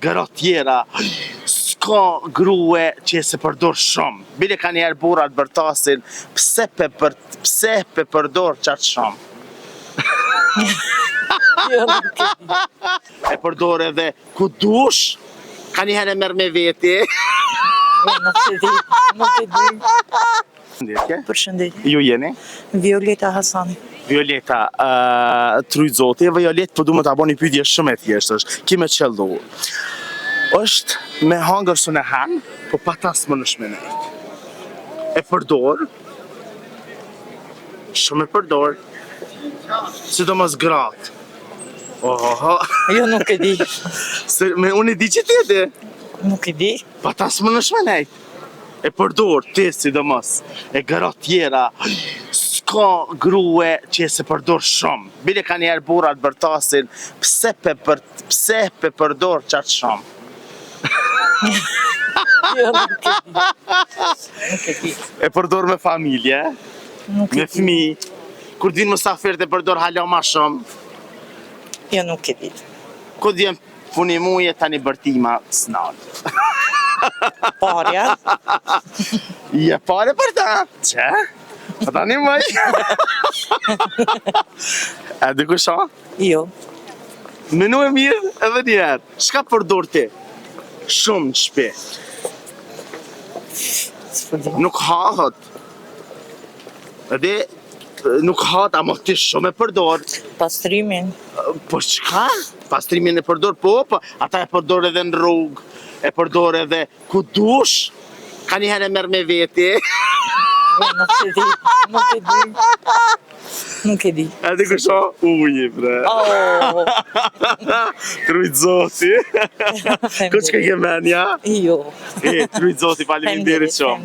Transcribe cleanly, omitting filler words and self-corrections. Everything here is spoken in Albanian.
Gëra tjera, s'ka grue që se përdor shumë. Bile ka njerë burrat bërtasin, pse pe përdor qatë shumë? Jo, nuk e di. E përdor edhe ku dush, ka njëherë e merr me veti. Jo, nuk e di. Nuk e di. Përshëndetje. Përshëndetje. Ju jeni? Violeta Hasani. Violeta, Tryzoti, Violet, po du më ta bo një pyetje shumë e thjeshtë është, ki me qellu. Është me hangër së në han, po pa tas më në shmenejt. E përdor, shumë e përdor, sidomos gratë. Oho, Jo, nuk e di. unë e di që ti e di, Nuk e di. pa tas më në shmenejt. E përdor, ti sidomos, e gëra tjera, s'ka grue që se përdor shumë. Bile ka njerë burrat bërtasin, pse pe përdor qatë shumë? Jo, nuk e di. Nuk e di. E përdor me familje, Nuk e me di. fmi, kur din musafirët e përdor hala ma shumë, Jo, nuk e di. ku djen puni muje tani bërtima s'nalë. Parja. Je pare për ta, që? Pa tani mëj. E di ku sha? Jo. Menu e mirë edhe njerë, shka përdor ti? Shumë në shpi, S'po di. nuk hahet. Edhe, nuk hahet, ama ti shumë e përdor. Pastrimin. Po çka? Pastrimin e përdor, po, ata e përdor edhe në rrugë, e përdor edhe ku dush, ka njëherë e merr me veti. Jo, nuk e di. Nuk e di. Nuk e di. E di ku sha? Uji, bre. Oh. Tryzoti. Ku që ke menja? Jo. Tryzoti, faleminderit shumë.